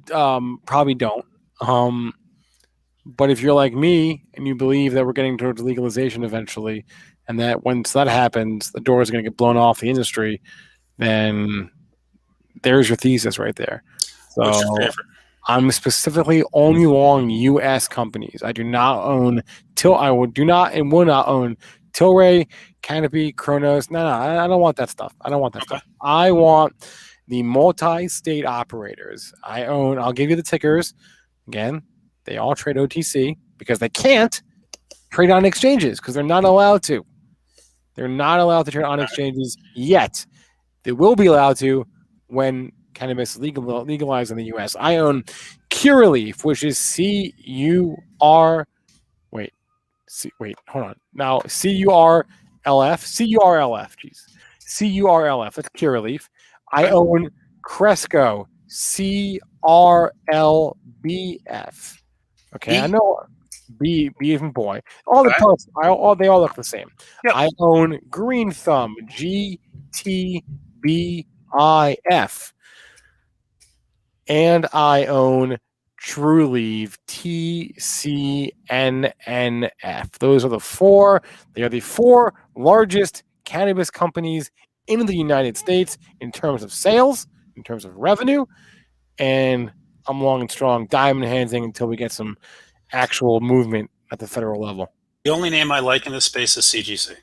probably don't. But if you're like me and you believe that we're getting towards legalization eventually, and that once that happens, the doors are going to get blown off the industry, then there's your thesis right there. What's your So favorite? I'm specifically only long U.S. companies. I do not own do not and will not own Tilray, Canopy, Kronos. No, I don't want that stuff. I don't want that Okay. stuff. I want the multi-state operators. I'll give you the tickers. Again, they all trade OTC because they can't trade on exchanges because they're not allowed to. They're not allowed to trade on exchanges yet. They will be allowed to when cannabis legalized in the U.S. I own Curaleaf, which is C-U-R. Hold on. Now C-U-R-L-F. C-U-R-L-F. Jeez. C-U-R-L-F. That's Curaleaf. I own Cresco. C-R-L-B-F. Okay, I know B even boy. All the parts, they all look the same. Yep. I own Green Thumb. G-T-B-I-F. And I own Trulieve, TCNNF. Those are the four. They are the four largest cannabis companies in the United States in terms of sales, in terms of revenue, and I'm long and strong, diamond handsing until we get some actual movement at the federal level. The only name I like in this space is CGC.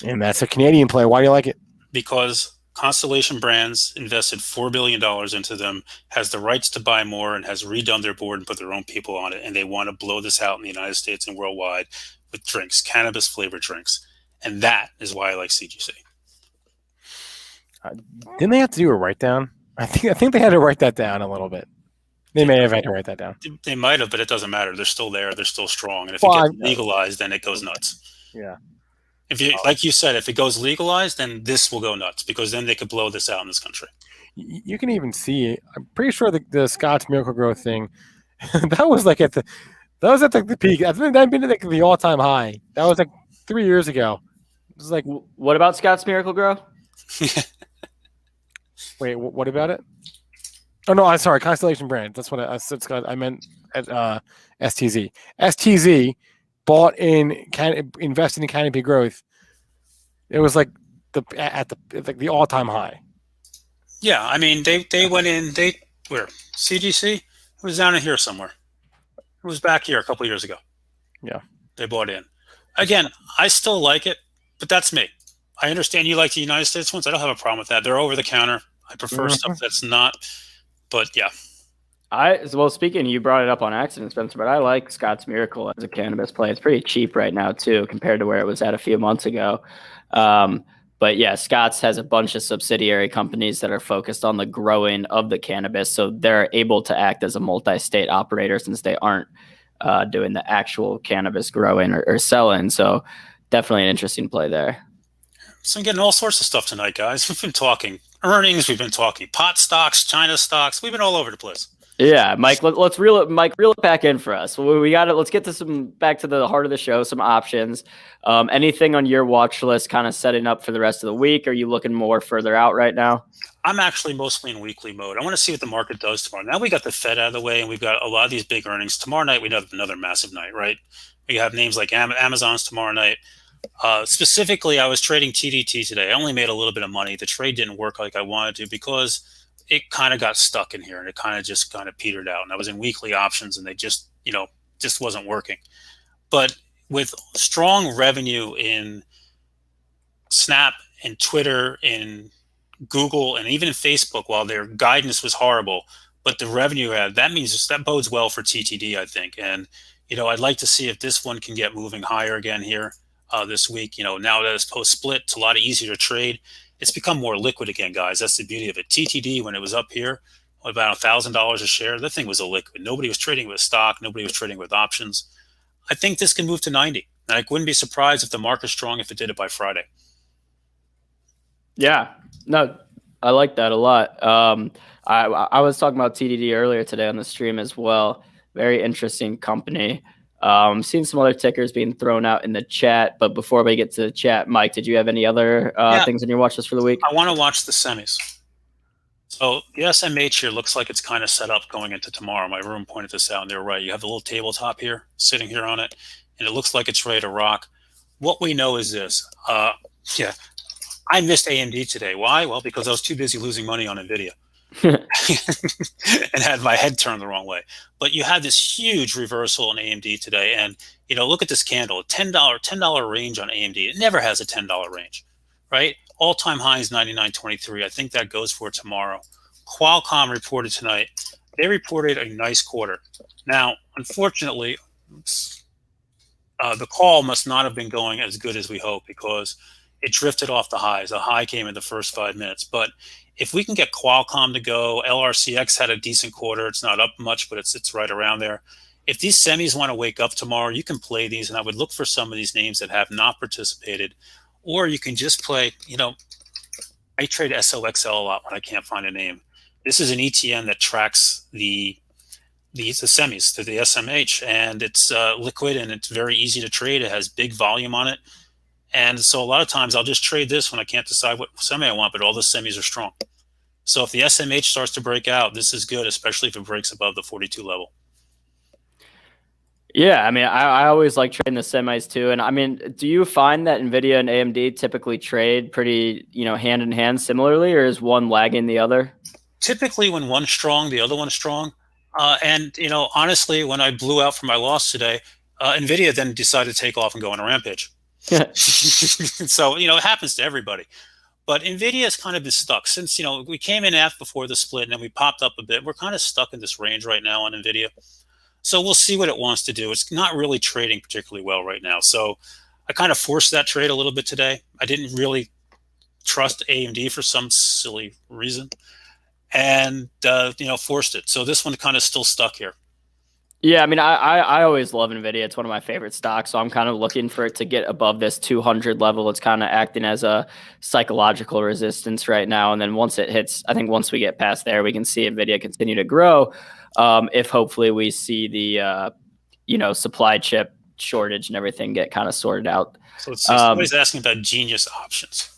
And that's a Canadian play. Why do you like it? Because Constellation Brands invested $4 billion into them, has the rights to buy more, and has redone their board and put their own people on it. And they want to blow this out in the United States and worldwide with drinks, cannabis flavored drinks. And that is why I like CGC. Didn't they have to do a write down? I think they had to write that down a little bit. They may have had to write that down. They might have, but it doesn't matter. They're still there. They're still strong. And if it gets legalized, then it goes nuts. Yeah. If you, like you said, if it goes legalized, then this will go nuts because then they could blow this out in this country. You can even see. I'm pretty sure the Scott's Miracle Grow thing that was like at the peak. I think that'd been like the all time high. That was like 3 years ago. It was like, what about Scott's Miracle Grow? Wait, what about it? Oh no, I'm sorry, Constellation Brands. That's what I said. Scott, I meant at STZ. STZ bought invested in Canopy Growth. It was like the all time high. Yeah, I mean they went in. Where CGC? It was down in here somewhere. It was back here a couple of years ago. Yeah, they bought in. Again, I still like it, but that's me. I understand you like the United States ones. I don't have a problem with that. They're over the counter. I prefer stuff that's not. But yeah. Speaking, you brought it up on accident, Spencer, but I like Scott's Miracle as a cannabis play. It's pretty cheap right now too, compared to where it was at a few months ago. But yeah, Scott's has a bunch of subsidiary companies that are focused on the growing of the cannabis, so they're able to act as a multi-state operator since they aren't doing the actual cannabis growing or selling. So definitely an interesting play there. So I'm getting all sorts of stuff tonight, guys. We've been talking earnings. We've been talking pot stocks, China stocks. We've been all over the place. Yeah, Mike, let's reel it back in for us. We got it. Let's get to back to the heart of the show, some options. Anything on your watch list kind of setting up for the rest of the week? Are you looking more further out right now? I'm actually mostly in weekly mode. I want to see what the market does tomorrow. Now we got the Fed out of the way and we've got a lot of these big earnings. Tomorrow night, we have another massive night, right? We have names like Amazon's tomorrow night. Specifically, I was trading TDT today. I only made a little bit of money. The trade didn't work like I wanted to because it kind of got stuck in here and it kind of petered out. And I was in weekly options and they just wasn't working. But with strong revenue in Snap and Twitter and Google and even in Facebook, while their guidance was horrible, but the revenue that bodes well for TTD, I think. And, I'd like to see if this one can get moving higher again here. this week. Now that it's post-split, it's a lot easier to trade. It's become more liquid again, guys. That's the beauty of it. TTD, when it was up here, about $1,000 a share, the thing was a liquid. Nobody was trading with stock. Nobody was trading with options. I think this can move to 90. And I wouldn't be surprised if the market's strong if it did it by Friday. Yeah, no, I like that a lot. I was talking about TDD earlier today on the stream as well. Very interesting company. Seeing some other tickers being thrown out in the chat, but before we get to the chat, Mike, did you have any other things on your watch list for the week? I want to watch the semis. So the SMH here looks like it's kind of set up going into tomorrow. My room pointed this out, and they're right. You have the little tabletop here, sitting here on it, and it looks like it's ready to rock. What we know is this. I missed AMD today. Why? Well, because I was too busy losing money on NVIDIA and had my head turned the wrong way. But you had this huge reversal in AMD today. And, look at this candle, $10 range on AMD. It never has a $10 range, right? All-time high is 99.23. I think that goes for tomorrow. Qualcomm reported tonight. They reported a nice quarter. Now, unfortunately, the call must not have been going as good as we hope because it drifted off the highs. A high came in the first 5 minutes. But if we can get Qualcomm to go, LRCX had a decent quarter. It's not up much, but it's right around there. If these semis want to wake up tomorrow, you can play these, and I would look for some of these names that have not participated. Or you can just play, I trade SOXL a lot when I can't find a name. This is an ETN that tracks the semis to the SMH, and it's liquid and it's very easy to trade. It has big volume on it. And so a lot of times I'll just trade this when I can't decide what semi I want, but all the semis are strong. So if the SMH starts to break out, this is good, especially if it breaks above the 42 level. Yeah, I mean, I always like trading the semis too. And I mean, do you find that NVIDIA and AMD typically trade pretty, hand in hand similarly, or is one lagging the other? Typically when one's strong, the other one's strong. And honestly, when I blew out for my loss today, NVIDIA then decided to take off and go on a rampage. So, it happens to everybody. But NVIDIA has kind of been stuck since, we came in before the split and then we popped up a bit. We're kind of stuck in this range right now on NVIDIA. So we'll see what it wants to do. It's not really trading particularly well right now. So I kind of forced that trade a little bit today. I didn't really trust AMD for some silly reason and, forced it. So this one kind of still stuck here. Yeah, I mean, I always love NVIDIA. It's one of my favorite stocks. So I'm kind of looking for it to get above this 200 level. It's kind of acting as a psychological resistance right now. And then once it hits, I think once we get past there, we can see NVIDIA continue to grow. If hopefully we see the, supply chip shortage and everything get kind of sorted out. So let's see. Somebody's asking about Genius options.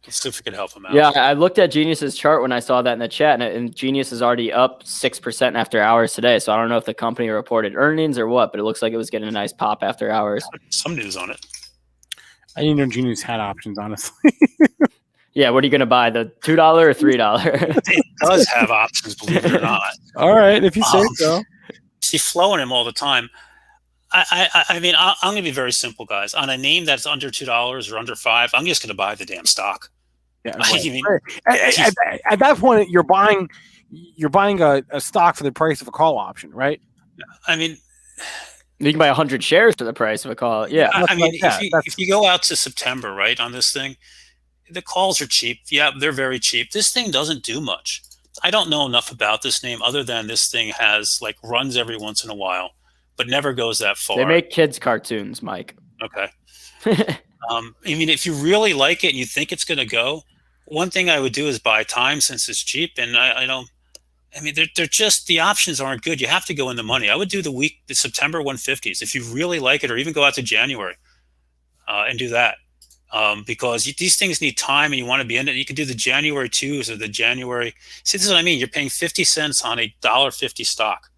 Let's see if we can help them out. Yeah, I looked at Genius's chart when I saw that in the chat, and Genius is already up 6% after hours today. So I don't know if the company reported earnings or what, but it looks like it was getting a nice pop after hours. Some news on it. I didn't know Genius had options, honestly. Yeah, what are you going to buy, the $2 or $3? It does have options, believe it or not. All right, if you say so. See, flowing him all the time. I mean, I'm going to be very simple, guys. On a name that's under $2 or under $5, I'm just going to buy the damn stock. Yeah, right. At that point, you're buying a stock for the price of a call option, right? I mean, you can buy 100 shares for the price of a call. Yeah, I mean, if you go out to September, right, on this thing, the calls are cheap. Yeah, they're very cheap. This thing doesn't do much. I don't know enough about this name other than this thing has runs every once in a while, but never goes that far. They make kids cartoons, Mike. Okay. I mean, if you really like it and you think it's going to go, one thing I would do is buy time since it's cheap. And they're just, the options aren't good. You have to go in the money. I would do the September 150s if you really like it, or even go out to January and do that. Because these things need time and you want to be in it. You can do the January 2s or the January. See, this is what I mean. You're paying 50 cents on a $1.50 stock.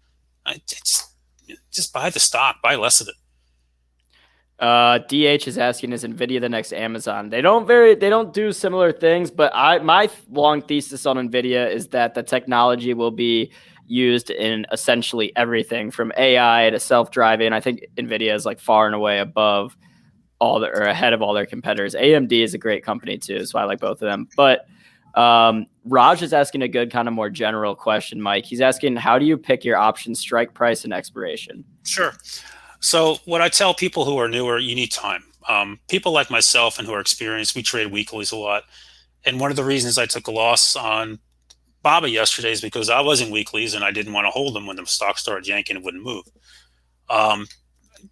Just buy the stock, buy less of it. DH is asking, is NVIDIA the next Amazon? They don't do similar things, but my long thesis on NVIDIA is that the technology will be used in essentially everything from AI to self-driving. I think NVIDIA is far and away above ahead of all their competitors. AMD is a great company too, so I like both of them. But Raj is asking a good kind of more general question, Mike. He's asking, how do you pick your option strike price and expiration? Sure. So what I tell people who are newer, you need time. People like myself and who are experienced, we trade weeklies a lot. And one of the reasons I took a loss on BABA yesterday is because I was in weeklies and I didn't want to hold them when the stock started yanking and wouldn't move.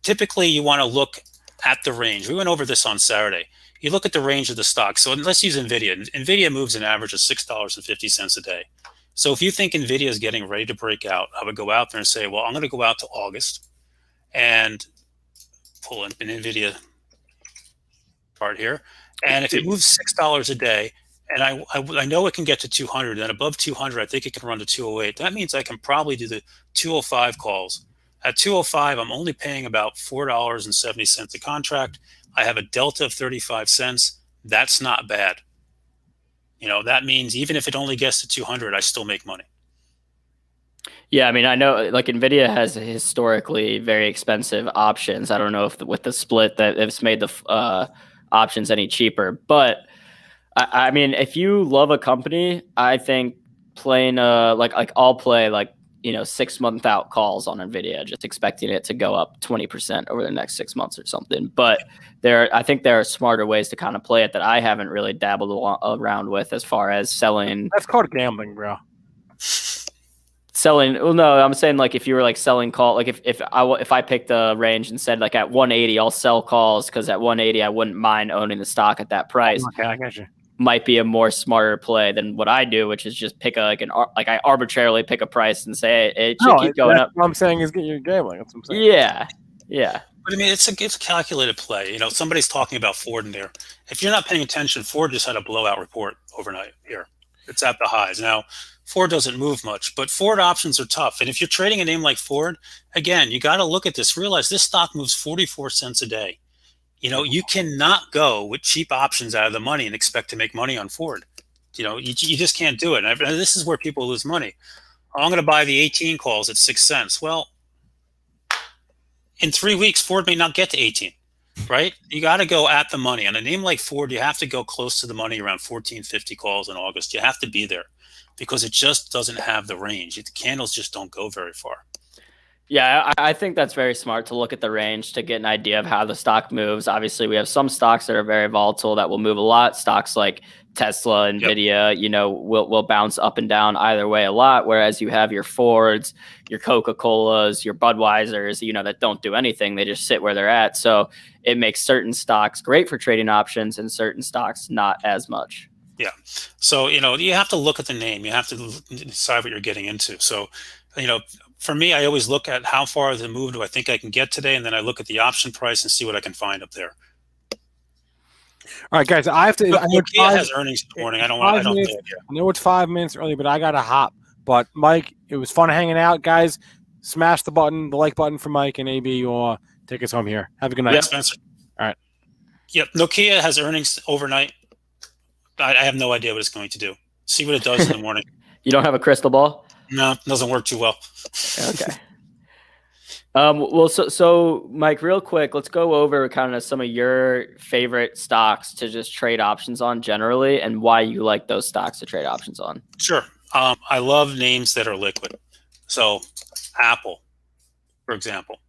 Typically, you want to look at the range. We went over this on Saturday. You look at the range of the stock. So let's use NVIDIA. NVIDIA moves an average of $6.50 a day. So if you think NVIDIA is getting ready to break out, I would go out there and say, well, I'm going to go out to August and pull in an NVIDIA chart here. And if it moves $6 a day, and I know it can get to 200, and above 200, I think it can run to 208. That means I can probably do the 205 calls. At 205, I'm only paying about $4.70 a contract. I have a delta of 35 cents. That's not bad. That means even if it only gets to 200, I still make money. Yeah, I mean, I know like NVIDIA has historically very expensive options. I don't know if with the split that it's made the options any cheaper, but I mean, if you love a company, I think playing like I'll play like 6 month out calls on NVIDIA, just expecting it to go up 20% over the next 6 months or something. But I think there are smarter ways to kind of play it that I haven't really dabbled around with as far as selling. That's called gambling, bro. Selling. Well, no, I'm saying like if you were like selling call, like if I picked a range and said like at 180, I'll sell calls because at 180 I wouldn't mind owning the stock at that price. Okay, I got you. Might be a more smarter play than what I do, which is just pick I arbitrarily pick a price and say it should keep going up. What I'm saying is you're gambling. That's what I'm saying. Yeah. But I mean, it's a calculated play. Somebody's talking about Ford in there. If you're not paying attention, Ford just had a blowout report overnight here. It's at the highs. Now, Ford doesn't move much, but Ford options are tough. And if you're trading a name like Ford, again, you got to look at this. Realize this stock moves 44 cents a day. You cannot go with cheap options out of the money and expect to make money on Ford. You just can't do it. And this is where people lose money. I'm going to buy the 18 calls at 6 cents. Well, in 3 weeks, Ford may not get to 18, right? You got to go at the money. On a name like Ford, you have to go close to the money around 1450 calls in August. You have to be there because it just doesn't have the range. The candles just don't go very far. Yeah, I think that's very smart to look at the range to get an idea of how the stock moves. Obviously, we have some stocks that are very volatile that will move a lot. Stocks like Tesla, NVIDIA, will bounce up and down either way a lot. Whereas you have your Fords, your Coca-Colas, your Budweisers, that don't do anything. They just sit where they're at. So it makes certain stocks great for trading options and certain stocks not as much. Yeah. So, you have to look at the name. You have to decide what you're getting into. So, for me, I always look at how far the move do I think I can get today, and then I look at the option price and see what I can find up there. All right, guys, I have to. Nokia has earnings this morning. I know it's 5 minutes early, but I got to hop. But Mike, it was fun hanging out, guys. Smash the like button for Mike and AB, or take us home here. Have a good night. Yeah, Spencer. All right. Yep, Nokia has earnings overnight. I have no idea what it's going to do. See what it does in the morning. You don't have a crystal ball? No, it doesn't work too well. Okay. Well, so Mike, real quick, let's go over kind of some of your favorite stocks to just trade options on generally and why you like those stocks to trade options on. Sure. I love names that are liquid. So Apple, for example.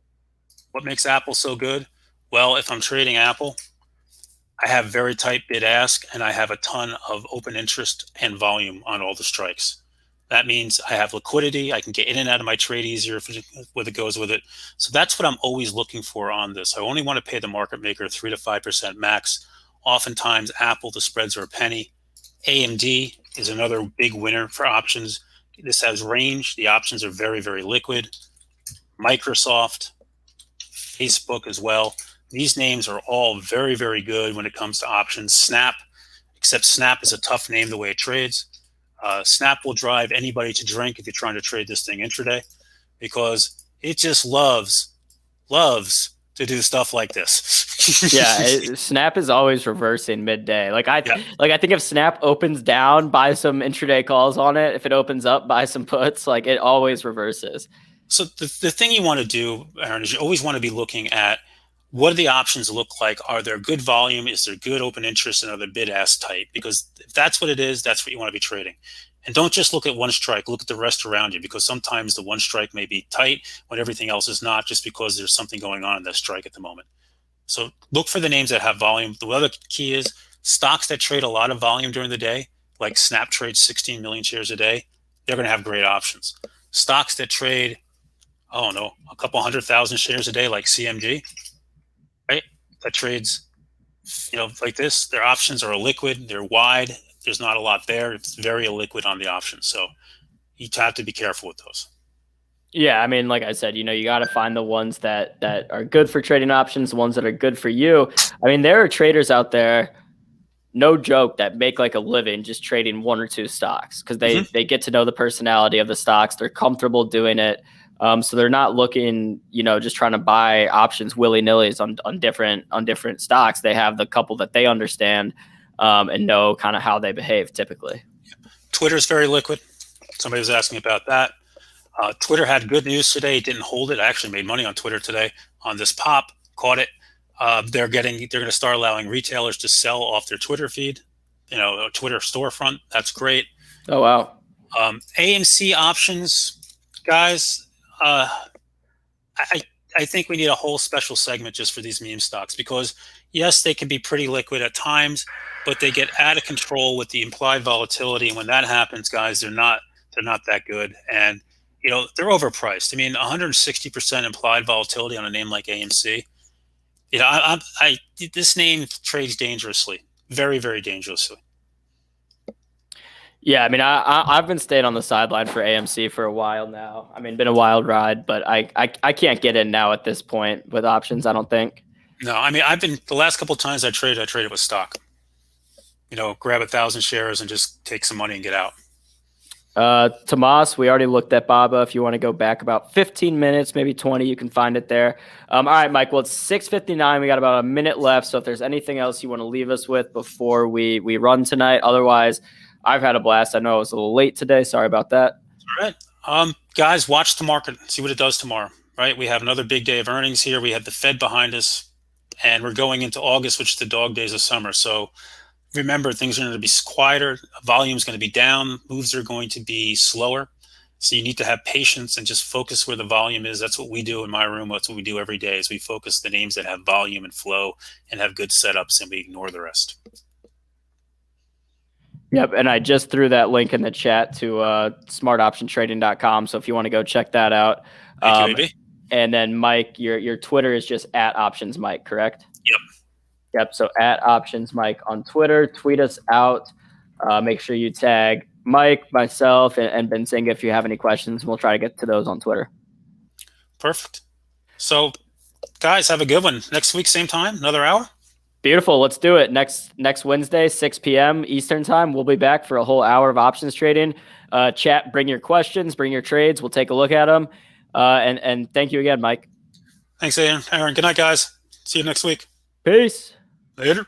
What makes Apple so good? Well, if I'm trading Apple, I have very tight bid ask and I have a ton of open interest and volume on all the strikes. That means I have liquidity. I can get in and out of my trade easier if it goes with it. So that's what I'm always looking for on this. I only want to pay the market maker 3 to 5% max. Oftentimes, Apple, the spreads are a penny. AMD is another big winner for options. This has range. The options are very, very liquid. Microsoft, Facebook as well. These names are all very, very good when it comes to options. Snap, except Snap is a tough name the way it trades. Snap will drive anybody to drink if you're trying to trade this thing intraday because it just loves to do stuff like this. Yeah, Snap is always reversing midday. I think if Snap opens down, buy some intraday calls on it. If it opens up, buy some puts. It always reverses. So the thing you want to do, Aaron, is you always want to be looking at what do the options look like? Are there good volume? Is there good open interest? And are they bid-ask tight? Because if that's what it is, that's what you want to be trading. And don't just look at one strike. Look at the rest around you because sometimes the one strike may be tight when everything else is not just because there's something going on in that strike at the moment. So look for the names that have volume. The other key is stocks that trade a lot of volume during the day, like Snap trades 16 million shares a day. They're going to have great options. Stocks that trade, I don't know, a couple 100,000 shares a day, like CMG, right? That trades, like this. Their options are illiquid. They're wide. There's not a lot there. It's very illiquid on the options. So you have to be careful with those. Yeah, I mean, like I said, you got to find the ones that are good for trading options, the ones that are good for you. I mean, there are traders out there, no joke, that make like a living just trading one or two stocks because they get to know the personality of the stocks. They're comfortable doing it. So they're not looking, just trying to buy options willy-nilly on different stocks. They have the couple that they understand and know kind of how they behave typically. Twitter's very liquid. Somebody was asking about that. Twitter had good news today. It didn't hold it. I actually made money on Twitter today on this pop. Caught it. They're going to start allowing retailers to sell off their Twitter feed, a Twitter storefront. That's great. Oh wow. AMC options, guys. I think we need a whole special segment just for these meme stocks because yes, they can be pretty liquid at times, but they get out of control with the implied volatility. And when that happens, guys, they're not that good. And they're overpriced. I mean, 160% implied volatility on a name like AMC. This name trades dangerously, very, very dangerously. Yeah, I mean, I've been staying on the sideline for AMC for a while now. I mean, been a wild ride, but I can't get in now at this point with options, I don't think. No, I mean, the last couple of times I traded with stock. Grab 1,000 shares and just take some money and get out. Tomas, we already looked at Baba. If you want to go back about 15 minutes, maybe 20, you can find it there. All right, Mike. Well, it's 6:59. We got about a minute left. So if there's anything else you want to leave us with before we run tonight, otherwise, I've had a blast. I know I was a little late today. Sorry about that. All right. Guys, watch the market. See what it does tomorrow, right? We have another big day of earnings here. We have the Fed behind us, and we're going into August, which is the dog days of summer. So remember, things are going to be quieter. Volume is going to be down. Moves are going to be slower. So you need to have patience and just focus where the volume is. That's what we do in my room. That's what we do every day is we focus the names that have volume and flow and have good setups, and we ignore the rest. Yep, and I just threw that link in the chat to smartoptiontrading.com. So if you want to go check that out. Thank you, AB. And then Mike, your Twitter is just @OptionsMike, correct? Yep. So @OptionsMike on Twitter. Tweet us out. Make sure you tag Mike, myself, and Benzinga if you have any questions. We'll try to get to those on Twitter. Perfect. So, guys, have a good one. Next week, same time, another hour. Beautiful. Let's do it. Next Wednesday, 6 p.m. Eastern time. We'll be back for a whole hour of options trading. Chat, bring your questions, bring your trades. We'll take a look at them. And thank you again, Mike. Thanks, Aaron. Good night, guys. See you next week. Peace. Later.